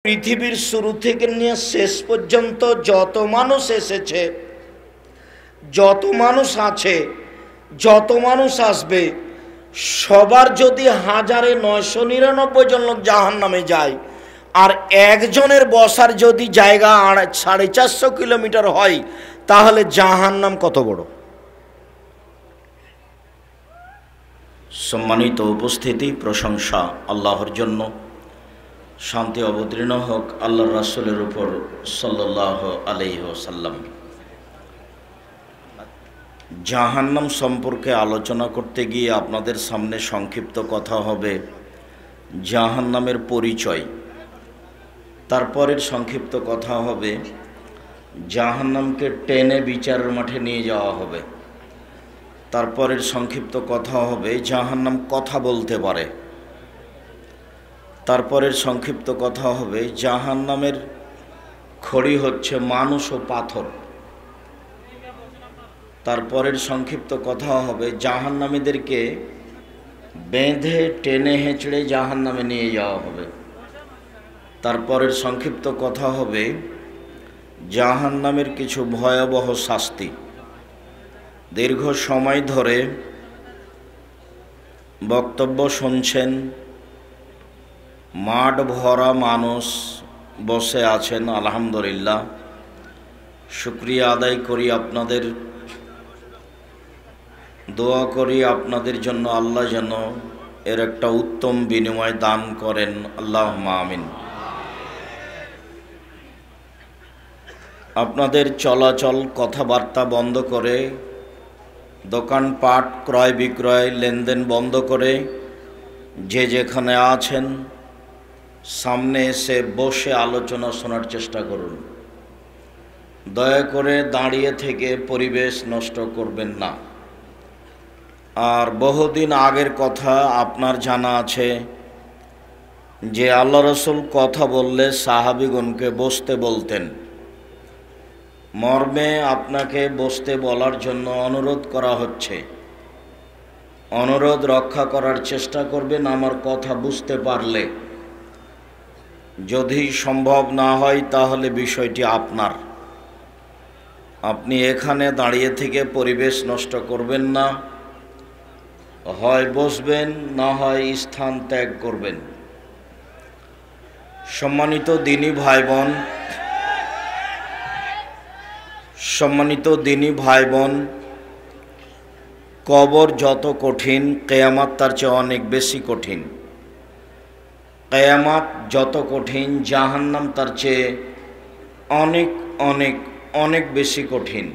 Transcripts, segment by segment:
পৃথিবীর শুরু থেকে নিয়ে শেষ পর্যন্ত যত মানুষ এসেছে, যত মানুষ আছে, যত মানুষ আসবে, সবার যদি 1999 জন লোক জাহান্নামে যায় আর একজনের বসার যদি জায়গা 450 কিলোমিটার হয়, তাহলে জাহান্নাম কত বড়। সম্মানিত উপস্থিতি, প্রশংসা আল্লাহর জন্য, শান্তি অবতীর্ণ হোক আল্লাহর রাসূলের উপর সাল্লাল্লাহু আলাইহি ওয়াসাল্লাম। জাহান্নাম সম্পর্কে আলোচনা করতে গিয়ে আপনাদের সামনে সংক্ষিপ্ত কথা হবে জাহান্নামের পরিচয়। তারপরের সংক্ষিপ্ত কথা হবে জাহান্নামকে টেনে বিচারের মাঠে নিয়ে যাওয়া হবে। তারপরের সংক্ষিপ্ত কথা হবে জাহান্নাম কথা বলতে পারে। তারপরের সংক্ষিপ্ত কথা হবে জাহান্নামের খড়ি হচ্ছে মানুষ ও পাথর। তারপরের সংক্ষিপ্ত কথা হবে জাহান্নামীদেরকে বেঁধে টেনে হেঁচড়ে জাহান্নামে নিয়ে যাওয়া হবে। তারপরের সংক্ষিপ্ত কথা হবে জাহান্নামের কিছু ভয়াবহ শাস্তি। দীর্ঘ সময় ধরে বক্তব্য শুনছেন, মাঠ ভরা মানুষ বসে আছেন, আলহামদুলিল্লাহ। শুকরিয়া আদায় করি আপনাদের, দোয়া করি আপনাদের জন্য আল্লাহ যেন এর একটা উত্তম বিনিময় দান করেন, আল্লাহুম্মা আমিন। আপনাদের চলাচল কথাবার্তা বন্ধ করে, দোকানপাট ক্রয় বিক্রয় লেনদেন বন্ধ করে যে যেখানে আছেন সামনে এসে বসে আলোচনা শোনার চেষ্টা করুন। দয়া করে দাঁড়িয়ে থেকে পরিবেশ নষ্ট করবেন না। আর বহুদিন আগের কথা আপনার জানা আছে যে আল্লাহ রসুল কথা বললে সাহাবীগণকে বসতে বলতেন। মর্মে আপনাকে বসতে বলার জন্য অনুরোধ করা হচ্ছে। অনুরোধ রক্ষা করার চেষ্টা করবেন আমার কথা বুঝতে পারলে। যদি সম্ভব না হয় তাহলে বিষয়টি আপনার। আপনি এখানে দাঁড়িয়ে থেকে পরিবেশ নষ্ট করবেন না, হয় বসবেন না হয় স্থান ত্যাগ করবেন। সম্মানিত দিনী ভাই বোন, সম্মানিত দিনী ভাই বোন, কবর যত কঠিন, কিয়ামত তার চেয়ে অনেক বেশি কঠিন। কিয়ামত যত কঠিন, জাহান্নাম তার চেয়ে অনেক অনেক অনেক বেশি কঠিন।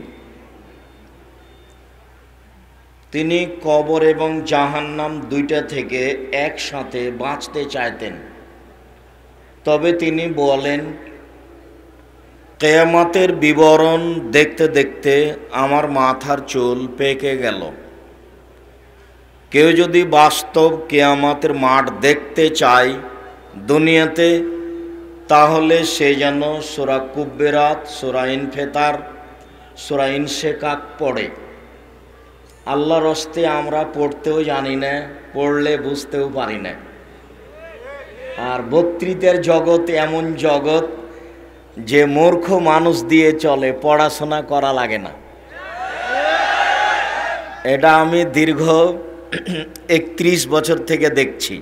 তিনি কবর এবং জাহান্নাম দুইটা থেকে একসাথে বাঁচতে চাইতেন। তবে তিনি বলেন, কিয়ামতের বিবরণ দেখতে দেখতে আমার মাথার চুল পেকে গেল। কেউ যদি বাস্তব কিয়ামতের মাঠ দেখতে চায় দুনিয়াতে, তাহলে সে যেন সূরা কুব্বেরাত, সূরা ইনফিতার, সূরা ইনশিকাক পড়ে। আল্লাহর হস্তে আমরা পড়তেও জানি না, পড়লে বুঝতেও পারি না। আর বক্তৃতার জগৎ এমন জগৎ যে মূর্খ মানুষ দিয়ে চলে, পড়াশোনা করা লাগে না। এটা আমি দীর্ঘ 31 বছর থেকে দেখছি।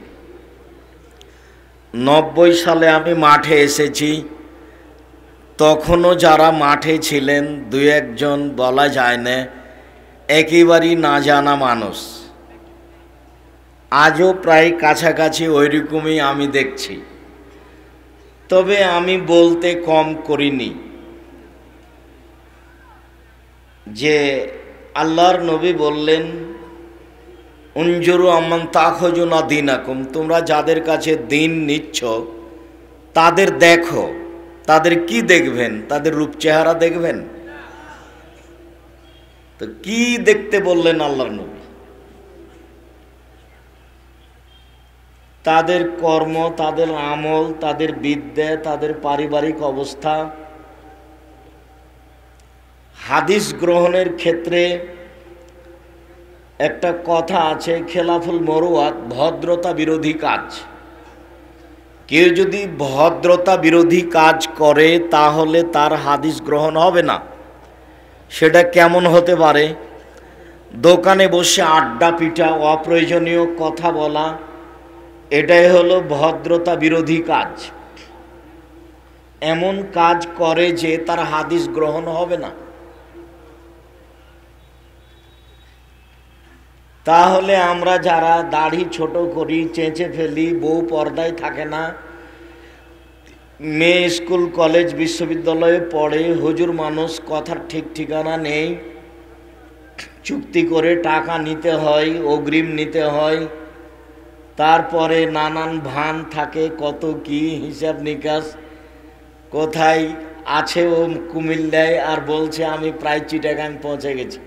90 সালে আমি মাঠে এসেছি, তখনও যারা মাঠে ছিলেন দুই একজন বলা যায় না একেবারেই না জানা মানুষ। আজও প্রায় কাছাকাছি ওইরকমই আমি দেখছি। তবে আমি বলতে কম করিনি যে আল্লাহর নবী বললেন, উনজুরু আম্মান তাখুজুনা দীনাকুম, তোমরা যাদের কাছে দিন নিচ্ছ তাদের দেখো। তাদের কি দেখবেন? তাদের রূপ চেহারা দেখবেন? তো কি দেখতে বললেন আল্লাহর নবী? তাদের কর্ম, তাদের আমল, তাদের বিদ্যা, তাদের পারিবারিক অবস্থা। হাদিস গ্রহণের ক্ষেত্রে একটা কথা আছে, খেলাফুল মরুয়াত, ভদ্রতা বিরোধী কাজ। কেউ যদি ভদ্রতা বিরোধী কাজ করে তাহলে তার হাদিস গ্রহণ হবে না। সেটা কেমন হতে পারে? দোকানে বসে আড্ডা পিটা, অপ্রয়োজনীয় কথা বলা, এটাই হলো ভদ্রতা বিরোধী কাজ। এমন কাজ করে যে তার হাদিস গ্রহণ হবে না। তাহলে আমরা যারা দাড়ি ছোট করি, চেঁচে ফেলি, বউ পর্দায় থাকে না, মেয়ে স্কুল কলেজ বিশ্ববিদ্যালয়ে পড়ে, হুজুর মানুষ, কথার ঠিক ঠিকানা নেই, চুক্তি করে টাকা নিতে হয়, অগ্রিম নিতে হয়, তারপরে নানান ভান থাকে, কত কি হিসাব নিকাশ, কোথায় আছে ও কুমিল্লায় আর বলছে আমি প্রায় চিটাগাং পৌঁছে গেছি।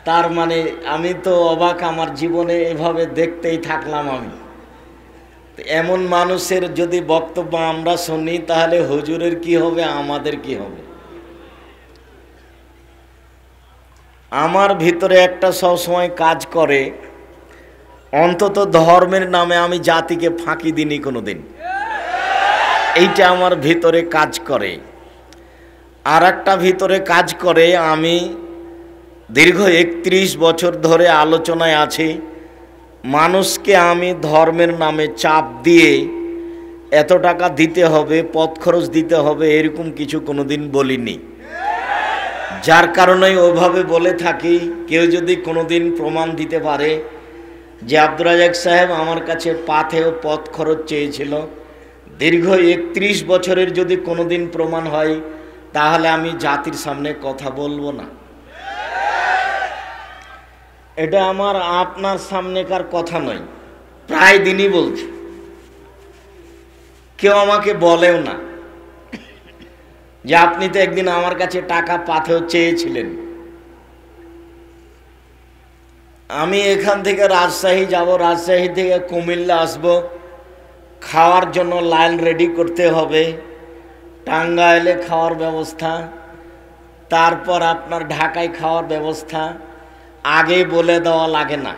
তার মানে আমি তো অবাক, আমার জীবনে এভাবে দেখতেই থাকলাম আমি। এমন মানুষের যদি বক্তব্য আমরা শুনি তাহলে হুজুরের কি হবে, আমাদের কি হবে? আমার ভিতরে একটা সবসময় কাজ করে, অন্তত ধর্মের নামে আমি জাতিকে ফাঁকি দিইনি কোনোদিন, এইটা আমার ভিতরে কাজ করে। আর একটা ভিতরে কাজ করে, আমি দীর্ঘ 31 বছর ধরে আলোচনায় আছি, মানুষকে আমি ধর্মের নামে চাপ দিয়ে এত টাকা দিতে হবে, পথ খরচ দিতে হবে, এরকম কিছু কোনোদিন বলিনি। যার কারণেই ওইভাবে বলে থাকি। কেউ যদি কোনোদিন প্রমাণ দিতে পারে যে আব্দুর রাজ্জাক সাহেব আমার কাছে পাথেয় পথ খরচ চেয়েছিল, দীর্ঘ 31 বছরের যদি কোনোদিন প্রমাণ হয়, তাহলে আমি জাতির সামনে কথা বলবো না। এটা আমার আপনার সামনেকার কথা নয়, প্রায় দিনই বলছি। কেউ আমাকে বলেও না যে আপনি তো একদিন আমার কাছে টাকা পাথেয় চেয়েছিলেন। আমি এখান থেকে রাজশাহী যাব, রাজশাহী থেকে কুমিল্লা আসব, খাওয়ার জন্য লাইন রেডি করতে হবে, টাঙ্গাইলে খাওয়ার ব্যবস্থা, তারপর আপনার ঢাকায় খাওয়ার ব্যবস্থা, আগে বলে দেওয়া লাগে না।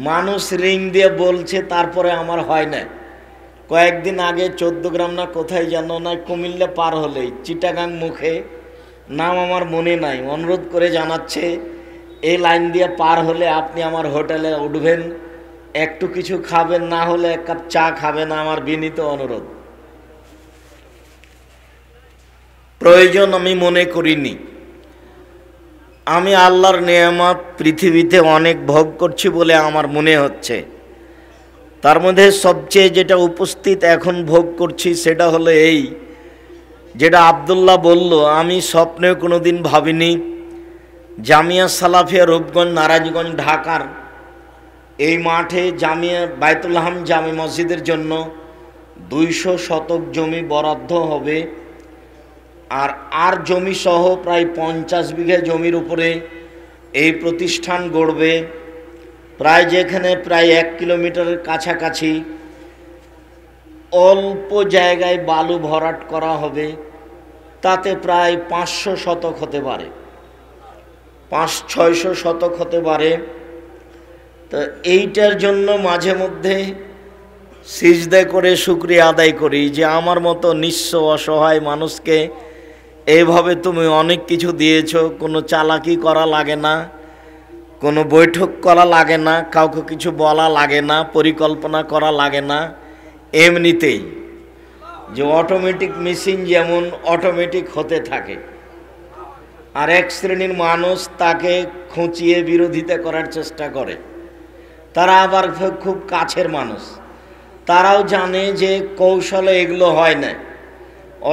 মানুষ রিং দিয়ে বলছে, তারপরে আমার হয় না। কয়েকদিন আগে 14 গ্রাম না কোথায় যেন না, কুমিল্লা পার হলেই চিটাগাং মুখে, নাম আমার মনে নাই, অনুরোধ করে জানাচ্ছে এই লাইন দিয়ে পার হলে আপনি আমার হোটেলে উঠবেন, একটু কিছু খাবেন, না হলে এক কাপ চা খাবেন, আমার বিনীত অনুরোধ। প্রয়োজন আমি মনে করিনি। আমি আল্লাহর নেয়ামত পৃথিবীতে অনেক ভোগ করছি বলে আমার মনে হচ্ছে। তার মধ্যে সবচেয়ে যেটা উপস্থিত এখন ভোগ করছি সেটা হলো এই, যেটা আব্দুল্লাহ বলল, আমি স্বপ্নেও কোনোদিন ভাবিনি জামিয়া সালাফিয়া রূপগঞ্জ নারায়ণগঞ্জ ঢাকার এই মাঠে জামিয়া বাইতুল হাম জামে মসজিদের জন্য 200 শতক জমি বরাদ্দ হবে। আর জমি সহ প্রায় 50 বিঘা জমির উপরে এই প্রতিষ্ঠান গড়বে। প্রায় যেখানে প্রায় 1 কিলোমিটারের কাছাকাছি অল্প জায়গায় বালু ভরাট করা হবে, তাতে প্রায় 500 শতক হতে পারে, 500-600 শতক হতে পারে। তো এইটার জন্য মাঝে মধ্যে সিজদা করে শুকরিয়া আদায় করি যে আমার মতো নিঃস্ব অসহায় মানুষকে এইভাবে তুমি অনেক কিছু দিয়েছো, কোনো চালাকি করা লাগে না, কোনো বৈঠক করা লাগে না, কাউকে কিছু বলা লাগে না, পরিকল্পনা করা লাগে না, এমনিতেই যে অটোমেটিক মেশিন যেমন অটোমেটিক হতে থাকে। আর এক শ্রেণীর মানুষ তাকে খুঁচিয়ে বিরোধিতা করার চেষ্টা করে, তারা আবার খুব কাছের মানুষ, তারাও জানে যে কৌশলে এগুলো হয় না,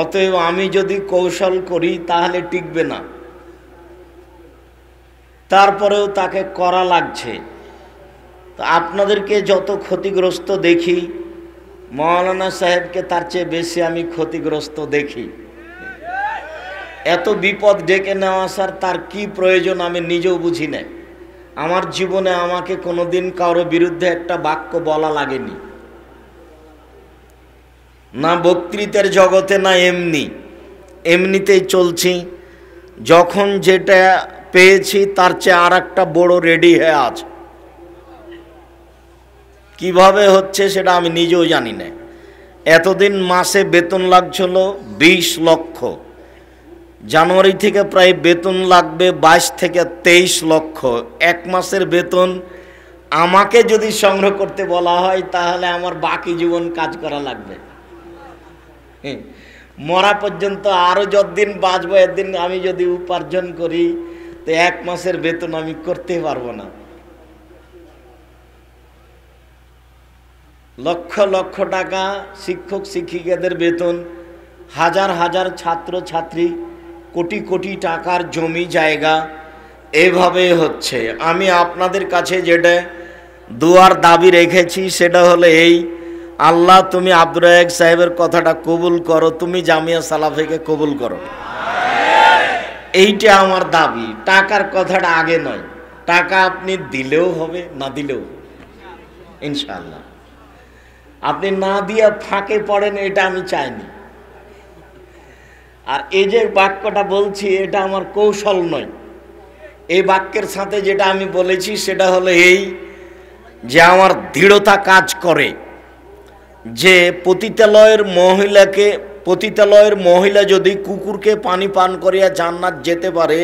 অতএব আমি যদি কৌশল করি তাহলে টিকবে না, তারপরেও তাকে করা লাগছে। তো আপনাদেরকে যত ক্ষতিগ্রস্ত দেখি, মৌলানা সাহেবকে তার চেয়ে বেশি আমি ক্ষতিগ্রস্ত দেখি। এত বিপদ ডেকে নেওয়া স্যার তার কি প্রয়োজন আমি নিজেও বুঝি না। আমার জীবনে আমাকে কোনোদিন কারো বিরুদ্ধে একটা বাক্য বলা লাগেনি, না বক্তৃতার জগতে, না এমনিতেই চলছি। যখন যেটা পেয়েছি তার চেয়ে আর একটা বড় রেডি হয়ে আছে। কিভাবে হচ্ছে সেটা আমি নিজেও জানি না। এতদিন মাসে বেতন লাগছিল 20 লক্ষ, জানুয়ারি থেকে প্রায় বেতন লাগবে 22 থেকে 23 লক্ষ। এক মাসের বেতন আমাকে যদি সংগ্রহ করতে বলা হয় তাহলে আমার বাকি জীবন কাজ করা লাগবে। মরা পর্যন্ত আরো যতদিন বাঁচবো এতদিন আমি যদি উপার্জন করি তো এক মাসের বেতন আমি করতে পারবো না। লক্ষ লক্ষ টাকা শিক্ষক শিক্ষিকাদের বেতন, হাজার হাজার ছাত্র ছাত্রী, কোটি কোটি টাকার জমি জায়গা, এভাবে হচ্ছে। আমি আপনাদের কাছে যেটা দুয়ার দাবি রেখেছি সেটা হলো এই, আল্লাহ তুমি আব্দুর রাজ্জাক সাহেবের কথাটা কবুল করো, তুমি জামিয়া সালাফিকে কবুল করো, এইটা আমার দাবি। টাকার কথাটা আগে নয়, টাকা আপনি দিলেও হবে না দিলেও ইনশাআল্লাহ। আপনি না দিয়ে ফাঁকে পড়েন এটা আমি চাইনি। আর এই যে বাক্যটা বলছি এটা আমার কৌশল নয়, এই বাক্যের সাথে যেটা আমি বলেছি সেটা হলো এই যে আমার দৃঢ়তা কাজ করে যে পতিতালয়ের মহিলা যদি কুকুরকে পানি পান করিয়া জান্নাত যেতে পারে,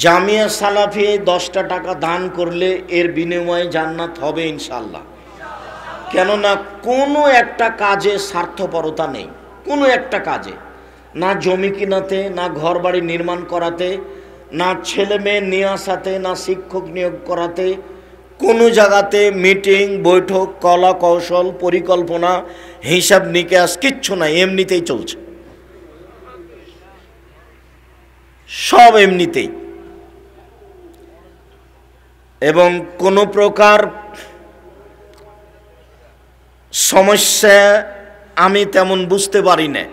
জামিয়া সালাফি 10টা টাকা দান করলে এর বিনিময়ে জান্নাত হবে ইনশাআল্লাহ। কেননা কোনো একটা কাজে স্বার্থপরতা নেই, কোনো একটা কাজে, না জমি কিনাতে, না ঘর বাড়ি নির্মাণ করাতে, না ছেলে মেয়ে নিয়ে আসাতে, না শিক্ষক নিয়োগ করাতে, কোনো জায়গাতে মিটিং বৈঠক কলা কৌশল পরিকল্পনা হিসাব নিকাশ কিচ্ছু নাই, এমনিতেই চলছে, সব এমনিতেই। এবং কোনো প্রকার সমস্যা আমি তেমন বুঝতে পারি না।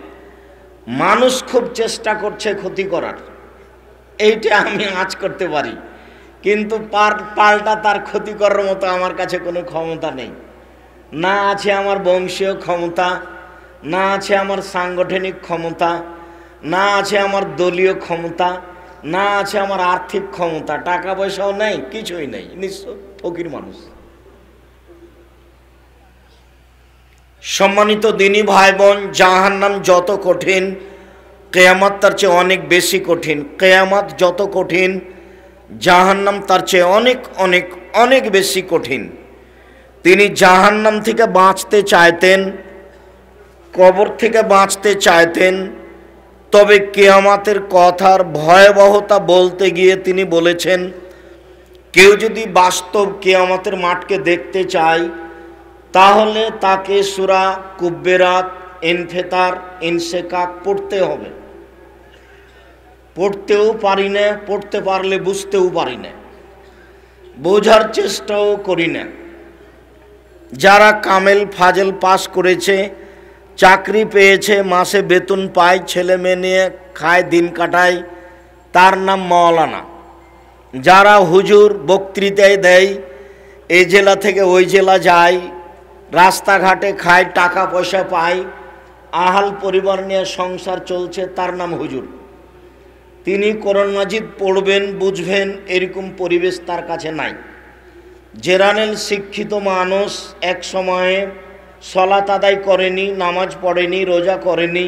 মানুষ খুব চেষ্টা করছে ক্ষতি করার, এইটা আমি আঁচ করতে পারি, কিন্তু পাল্টা তার ক্ষতি করার মতো আমার কাছে কোনো ক্ষমতা নেই। না আছে আমার বংশীয় ক্ষমতা, না আছে আমার সাংগঠনিক ক্ষমতা, না আছে আমার দলীয় ক্ষমতা, না আছে আমার আর্থিক ক্ষমতা, টাকা পয়সাও নেই, কিছুই নেই, নিঃস্ব ফকির মানুষ। সম্মানিত দিনী ভাই বোন, জাহান্নাম যত কঠিন কিয়ামত তার চেয়ে অনেক বেশি কঠিন। কিয়ামত যত কঠিন জাহান্নাম তার চেয়ে অনেক অনেক অনেক বেশি কঠিন। তিনি জাহান্নাম থেকে বাঁচতে চাইতেন, কবর থেকে বাঁচতে চাইতেন, তবে কিয়ামতের কথার ভয়াবহতা বলতে গিয়ে তিনি বলেছেন, কেউ যদি বাস্তব কিয়ামতের মাঠকে দেখতে চায় তাহলে তাকে সূরা কুব্বেরাত, ইনফিতার, ইনশিকাক পড়তে হবে। পড়তেও পারি না, পড়তে পারলে বুঝতেও পারি না, বোঝার চেষ্টাও করি না। যারা কামেল ফাজেল পাস করেছে, চাকরি পেয়েছে, মাসে বেতন পায়, ছেলে মেয়ে নিয়ে খায়, দিন কাটায়, তার নাম মাওলানা। যারা হুজুর বক্তৃতায় দেয়, এই জেলা থেকে ওই জেলা যায়, রাস্তাঘাটে খায়, টাকা পয়সা পায়, আহাল পরিবার নিয়ে সংসার চলছে, তার নাম হুজুর। তিনি কোরআন মাজিদ পড়বেন, বুঝবেন, এরকম পরিবেশ তার কাছে নাই। জেনারেল শিক্ষিত মানুষ এক সময়ে সলাত আদায় করেনি, নামাজ পড়েনি, রোজা করেনি,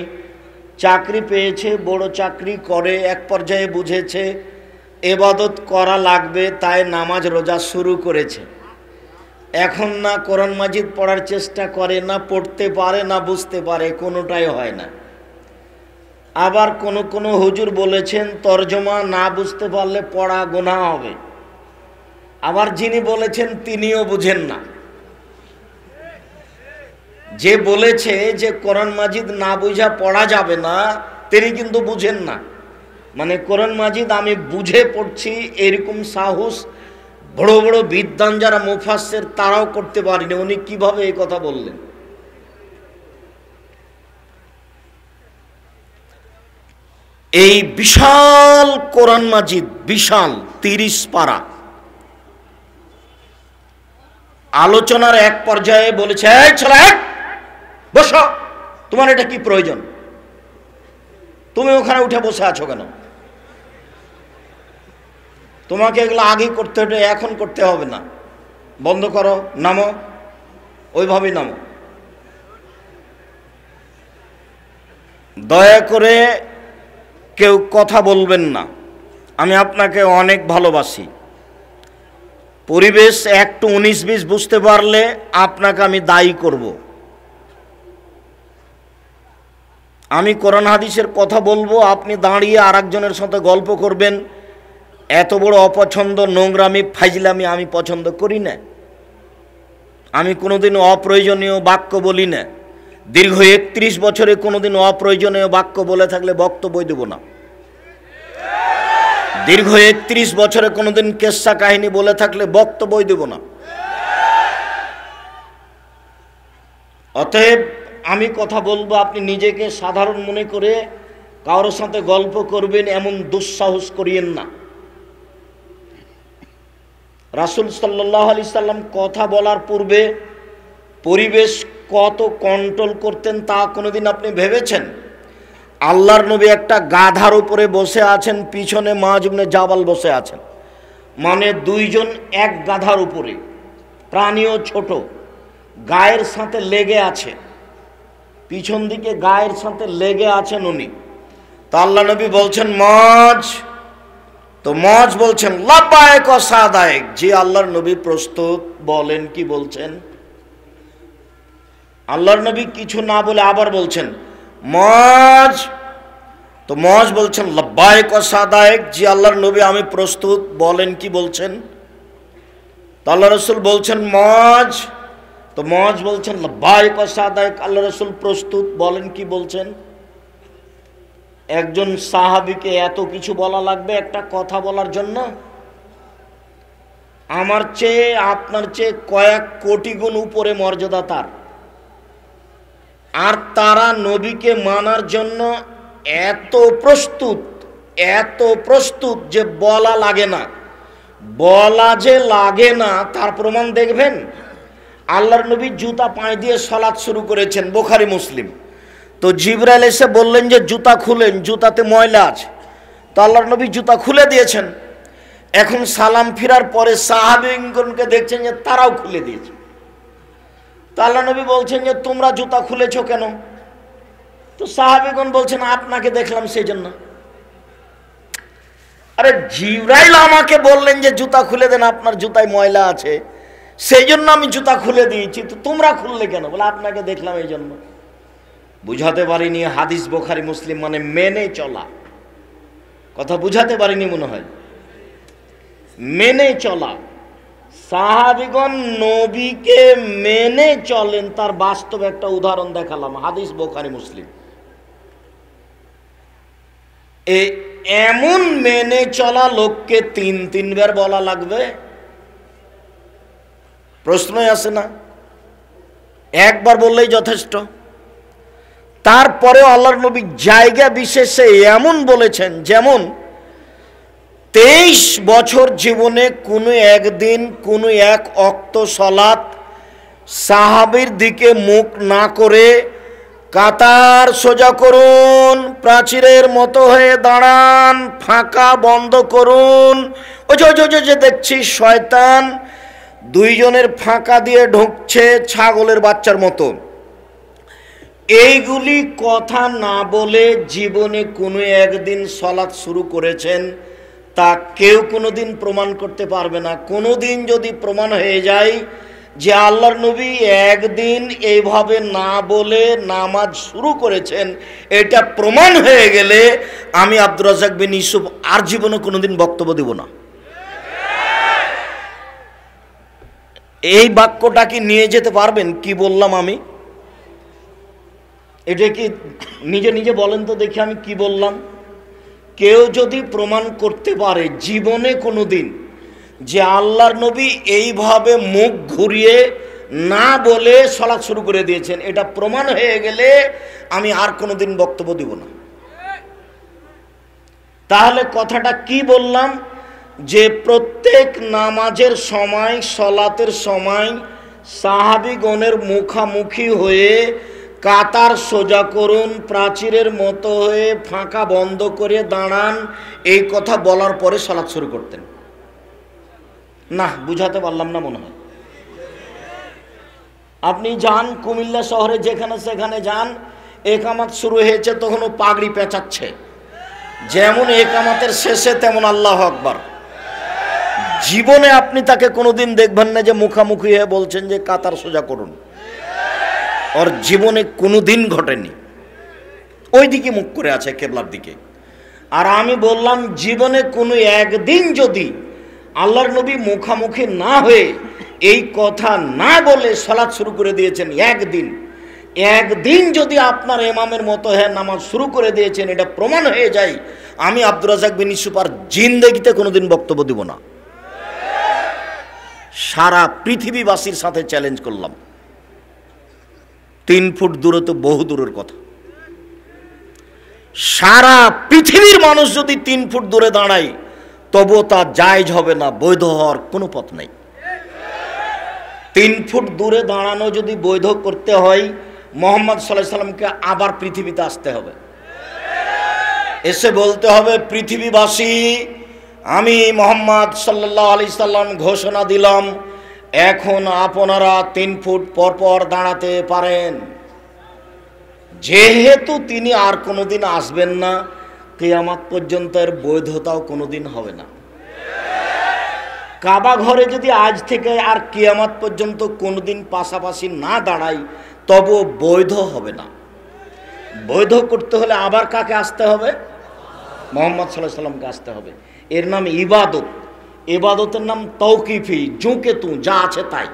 চাকরি পেয়েছে, বড় চাকরি করে, এক পর্যায়ে বুঝেছে ইবাদত করা লাগবে, তাই নামাজ রোজা শুরু করেছে। এখন না কোরআন মাজিদ পড়ার চেষ্টা করে, না পড়তে পারে, না বুঝতে পারে, কোনোটাই হয় না। আবার কোন হুজুর বলেছেন তরজমা না বুঝতে পারলে পড়া গুনাহ হবে। আবার যিনি বলেছেন তিনিও বুঝেন না। যে বলেছে যে কোরআন মাজিদ না বুঝা পড়া যাবে না, তিনি কিন্তু বুঝেন না। মানে কোরআন মাজিদ আমি বুঝে পড়ছি এরকম সাহস বড় বড় বিদ্বান যারা মুফাসসির তারাও করতে পারেনি। উনি কিভাবে এই কথা বললেন? এই বিশাল কোরআন মাজিদ, বিশাল 30 পারা, আলোচনার এক পর্যায়ে বলেছে, এই ছেলে বসো, তোমার এটা কি প্রয়োজন? তুমি ওখানে উঠে বসে আছো কেন? তোমাকে এগুলো আগেই করতে হতো, এখন করতে হবে না, বন্ধ করো, নামো। ওইভাবেই নামো। দয়া করে কেউ কথা বলবেন না, আমি আপনাকে অনেক ভালোবাসি। পরিবেশ একটু 19-20 বুঝতে পারলে আপনাকে আমি দায়ী করব। আমি কোরআন হাদিসের কথা বলবো, আপনি দাঁড়িয়ে আর একজনের সাথে গল্প করবেন, এত বড় অপছন্দ, নোংরামি, ফাইজলামি আমি পছন্দ করি না। আমি কোনোদিন অপ্রয়োজনীয় বাক্য বলি না। দীর্ঘ 31 বছরে কোনোদিন অপ্রয়োজনীয় বাক্য বলে থাকলে বক্তব্য দেব না। দীর্ঘ 31 বছরে কোনোদিন কেচ্ছা কাহিনী বলে থাকলে বক্তব্য দেব না। অতএব আমি কথা বলবো, আপনি নিজেকে সাধারণ মনে করে কারোর সাথে গল্প করবেন এমন দুঃসাহস করিয়েন না। রাসূল সাল্লাল্লাহু আলাইহি সাল্লাম কথা বলার পূর্বে পরিবেশ কত কন্ট্রোল করতেন তা কোনোদিন আপনি ভেবেছেন? আল্লাহর নবী একটা গাধার উপরে বসে আছেন, পিছনে মুআয ইবনে জাবাল বসে আছেন, মানে দুইজন এক গাধার উপরে, প্রাণীও ছোট, গায়ের সাথে লেগে আছে, পিছন দিকে গায়ের সাথে লেগে আছেন উনি। তো আল্লাহ নবী বলছেন মুআয, তো মুআয বলছেন লাব্বাইক ওয়া সাদাইক, জি আল্লাহর নবী প্রস্তুত, বলেন কি বলছেন। আল্লাহর নবী কিছু না বলে আবার বলছেন মুআয, তো মুআয বলছেন লাব্বাইক ওয়া সাদাইক, জি আল্লাহর নবী আমি প্রস্তুত, বলেন কি বলছেন। তো আল্লাহ রাসূল বলছেন মুআয, তো মুআয বলছেন লাব্বাইক ওয়া সাদাইক, আল্লাহ রাসূল প্রস্তুত, বলেন কি বলছেন। একজন সাহাবীকে এত কিছু বলা লাগবে একটা কথা বলার জন্য? আমার চেয়ে আপনার চেয়ে কয়েক কোটি গুণ উপরে মর্যাদা তার, আর তারা নবীকে মানার জন্য এত প্রস্তুত যে বলা লাগে না। বলা যে লাগে না তার প্রমাণ দেখবেন। আল্লাহর নবী জুতা পায়ে দিয়ে সালাত শুরু করেছেন, বুখারী মুসলিম। তো জিবরাইল এসে বললেন যে জুতা খুলেন, জুতাতে ময়লা আছে। তো আল্লাহর নবী জুতা খুলে দিয়েছেন। এখন সালাম ফিরার পরে সাহাবীগণকে দেখছেন যে তারাও খুলে দিয়েছে। তো আল্লাহ নবী বলছেন যে তোমরা জুতা খুলেছো কেন? তো সাহাবীগণ বলছেন আপনাকে দেখলাম সেই জন্য। আরে জিবরাইল আমাকে বললেন যে জুতা খুলে দেন, আপনার জুতায় ময়লা আছে, সেই জন্য আমি জুতা খুলে দিয়েছি, তো তোমরা খুললে কেন? বলে আপনাকে দেখলাম এই জন্য। বুঝাতে পারিনি হাদিস বুখারী মুসলিম মানে মেনে চলা, কথা বুঝাতে পারিনি মনে হয়। মেনে চলা, সাহাবীগণ নবীকে মেনে চলেন, তার বাস্তব একটা উদাহরণ দেখালাম, হাদিস বুখারী মুসলিম। এমন মেনে চলা লোককে তিনবার বলা লাগবে? প্রশ্নই আসে না? একবার বললেই যথেষ্ট। তারপরেও আল্লাহর নবী জায়গা বিশেষে এমন বলেছেন, যেমন 23 বছর জীবনে কোনো একদিন কোনো এক ওয়াক্ত সালাত সাহাবীর দিকে মুখ না করে কাতার সোজা করুন, প্রাচীরের মতো হয়ে দাঁড়ান, ফাঁকা বন্ধ করুন। ওই যে দেখছি শয়তান দুইজনের ফাঁকা দিয়ে ঢুকছে ছাগলের বাচ্চার মতো, এইগুলি কথা না বলে জীবনে কোনো একদিন সালাত শুরু করেছেন তা কেউ কোনোদিন প্রমাণ করতে পারবে না। কোনোদিন যদি প্রমাণ হয়ে যায় যে আল্লাহর নবী একদিন এইভাবে না বলে নামাজ শুরু করেছেন, এটা প্রমাণ হয়ে গেলে আমি আব্দুর রাজ্জাক বিন ইউসুফ আর জীবনে কোনোদিন বক্তব্য দেব না। এই বাক্যটা কি নিয়ে যেতে পারবেন? কি বললাম আমি? এটা কি নিজে নিজে বলেন তো দেখি আমি কি বললাম। কেউ যদি প্রমাণ করতে পারে জীবনে কোনোদিন যে আল্লাহর নবী এইভাবে মুখ ঘুরিয়ে না বলে সালাত শুরু করে দিয়েছেন, এটা প্রমাণ হয়ে গেলে আমি আর কোনোদিন বক্তব্য দিব না। তাহলে কথাটা কি বললাম? যে প্রত্যেক নামাজের সময়, সালাতের সময় সাহাবীগণের মুখামুখি হয়ে কাতার সোজা করুন, প্রাচীরের মতো হয়ে ফাঁকা বন্ধ করে দাঁড়ান, এই কথা বলার পরে সালাত শুরু করতেন না। বুঝাতে পারলাম না মনে হয়। আপনি যান কুমিল্লা শহরে, যেখানে সেখানে যান, একামাত শুরু হয়েছে তখনও পাগড়ি পেঁচাচ্ছে, যেমন একামাতের শেষে তেমন আল্লাহ আকবার। জীবনে আপনি তাকে কোনোদিন দেখবেন না যে মুখামুখি হয়ে বলছেন যে কাতার সোজা করুন, ওর জীবনে কোনোদিন ঘটেনি, ওই দিকে মুখ করে আছে, কেবলার দিকে। আর আমি বললাম জীবনে কোনো একদিন যদি আল্লাহর নবী মুখামুখি না হয়ে এই কথা না বলে সালাত শুরু করে দিয়েছেন, একদিন যদি আপনার ইমামের মতো হ্যাঁ নামাজ শুরু করে দিয়েছেন, এটা প্রমাণ হয়ে যায়, আমি আব্দুর রাজ্জাক বিন ইউসুফ আর জিন্দেগিতে কোনোদিন বক্তব্য দিব না। সারা পৃথিবীবাসীর সাথে চ্যালেঞ্জ করলাম। 3 ফুট দূরে তো বহু দূরের কথা, সারা পৃথিবীর মানুষ যদি 3 ফুট দূরে দাঁড়ায় তবুও তা জায়েজ হবে না, বৈধ হওয়ার কোনো পথ নেই। 3 ফুট দূরে দাঁড়ানো যদি বৈধ করতে হয়, মুহাম্মদ সাল্লাল্লাহু আলাইহি সাল্লামকে আবার পৃথিবীতে আসতে হবে, এসে বলতে হবে পৃথিবীবাসী, আমি মুহাম্মদ সাল্লাল্লাহু আলাইহি সাল্লাম ঘোষণা দিলাম এখন আপনারা 3 ফুট পর পর দাঁড়াতে পারেন। যেহেতু তিনি আর কোনোদিন আসবেন না, কিয়ামত পর্যন্ত এর বৈধতাও কোনোদিন হবে না। কাবা ঘরে যদি আজ থেকে আর কিয়ামত পর্যন্ত কোনোদিন পাশাপাশি না দাঁড়াই তবুও বৈধ হবে না। বৈধ করতে হলে আবার কাকে আসতে হবে? মুহাম্মদ সাল্লাল্লাহু আলাইহি সাল্লামকে আসতে হবে। এর নাম ইবাদত। ইবাদতের নাম তৌকিফি, জুঁকে তু যা আছে তাই।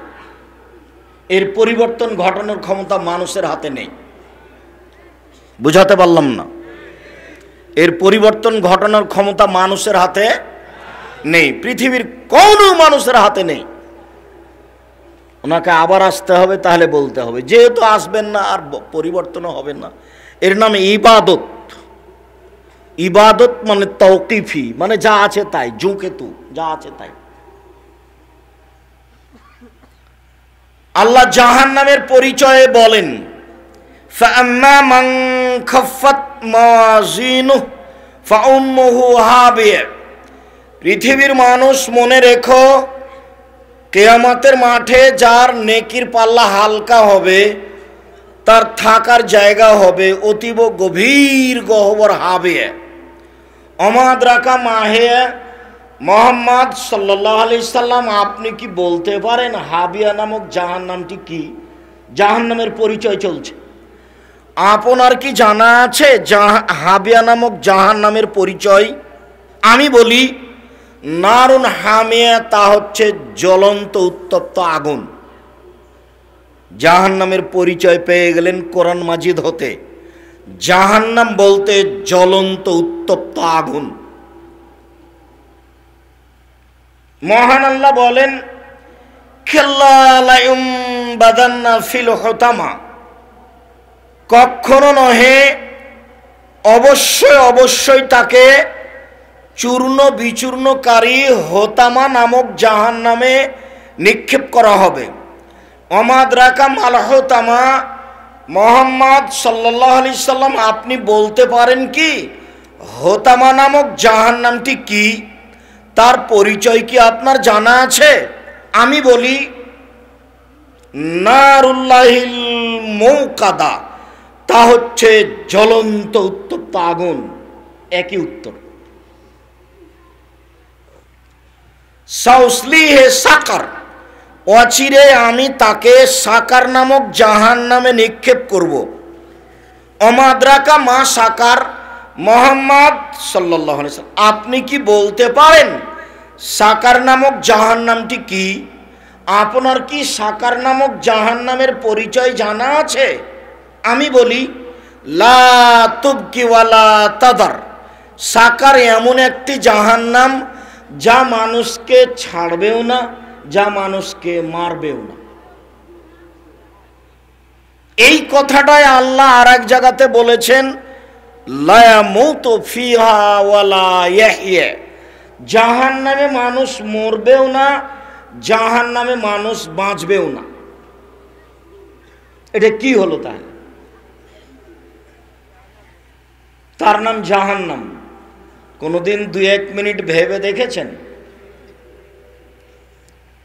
এর পরিবর্তন ঘটানোর ক্ষমতা মানুষের হাতে নেই। বুঝাতে পারলাম না? এর পরিবর্তন ঘটানোর ক্ষমতা মানুষের হাতে নেই, পৃথিবীর কোনো মানুষের হাতে নেই। ওনাকে আবার আসতে হবে, তাহলে বলতে হবে, যেহেতু আসবেন না আর পরিবর্তনও হবে না। এর নাম ইবাদত। ইবাদত মানে তৌকিফি, মানে যা আছে তাই, জুঁকে তু যা আছে তাই। আল্লাহ জাহান্নামের পরিচয়ে বলেন, ফাআম্মা মান খাফফাত মাওয়াজিনুহু ফাউম্মুহু হাবিয়া। পৃথিবীর মানুষ মনে রেখো, কিয়ামতের মাঠে যার নেকির পাল্লা হালকা হবে তার থাকার জায়গা হবে অতীব গভীর গহ্বর হাবিয়া। অমাদ্রাকা মাহে মুহাম্মদ সাল্লাল্লাহু আলাইহি সাল্লাম, আপনি কি বলতে পারেন হাবিয়া নামক জাহান্নামটি কি? জাহান্নামের পরিচয় চলছে। আপনার কি জানা আছে হাবিয়া নামক জাহান্নামের পরিচয়? আমি বলি নারুন হামিয়া, তা হচ্ছে জ্বলন্ত উত্তপ্ত আগুন। জাহান্নামের পরিচয় পেয়ে গেলেন কোরআন মাজিদ হতে। জাহান্নাম বলতে জ্বলন্ত উত্তপ্ত আগুন। মহান আল্লাহ বলেন, খাল্লা লা ইউমবাদান্না ফিল হুতামা, কখনো নহে, অবশ্যই অবশ্যই তাকে চূর্ণ বিচূর্ণকারী হোতামা নামক জাহান্নামে নিক্ষেপ করা হবে। অমাদ্রাকা মাল হোতামা, মুহাম্মদ সাল্লাল্লাহু আলাইহি সাল্লাম আপনি বলতে পারেন কি হোতামা নামক জাহান্নামটি কি? তার পরিচয় কি আপনার জানা আছে? আমি বলি নারুল্লাহিল মুকাদা, তা হচ্ছে জ্বলন্ত উত্তপ্ত আগুন। একই উত্তর। সাউসলিহে সাকার, অচিরে আমি তাকে সাকার নামক জাহান্নামে নিক্ষেপ করব। অমাদ্রাকা মা সাকার, মুহাম্মদ সাল্লাল্লাহু আলাইহি সাল্লাম আপনি কি বলতে পারেন সাকার নামক জাহান্নামটি কি? আপনার কি সাকার নামক জাহান্নামের পরিচয় জানা আছে? আমি বলি লা তুবকি ওয়ালা তাদার, সাকার এমন একটি জাহান্নাম যা মানুষকে ছাড়বেও না, যা মানুষকে মারবেও না। এই কথাটাই আল্লাহ আর এক জায়গাতে বলেছেন, লা ইয়ামুতু ফিহা ওয়ালা ইয়াহইয়া, জাহান্নামে মানুষ মরবেও না, জাহান্নামে মানুষ বাঁচবেও না। এটা কি হলো তাহলে? তার নাম জাহান্নাম। কোনোদিন 2-1 মিনিট ভেবে দেখেছেন?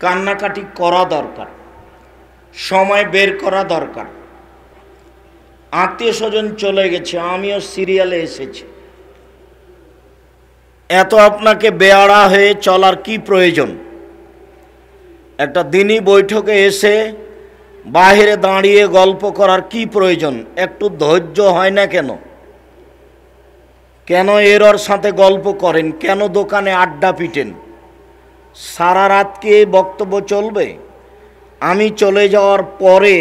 কান্নাকাটি করা দরকার। সময় বের করা দরকার। আত্মীয় স্বজন চলে গেছে, আমিও সিরিয়ালে এসেছি, এত আপনাকে বেয়াড়া হয়ে চলার কি প্রয়োজন? একটা দিনই বৈঠকে এসে বাহিরে দাঁড়িয়ে গল্প করার কি প্রয়োজন? একটু ধৈর্য হয় না কেন? কেন এর সাথে গল্প করেন? কেন দোকানে আড্ডা পিটেন? সারা রাত কি এই বক্তব্য চলবে? আমি চলে যাওয়ার পরে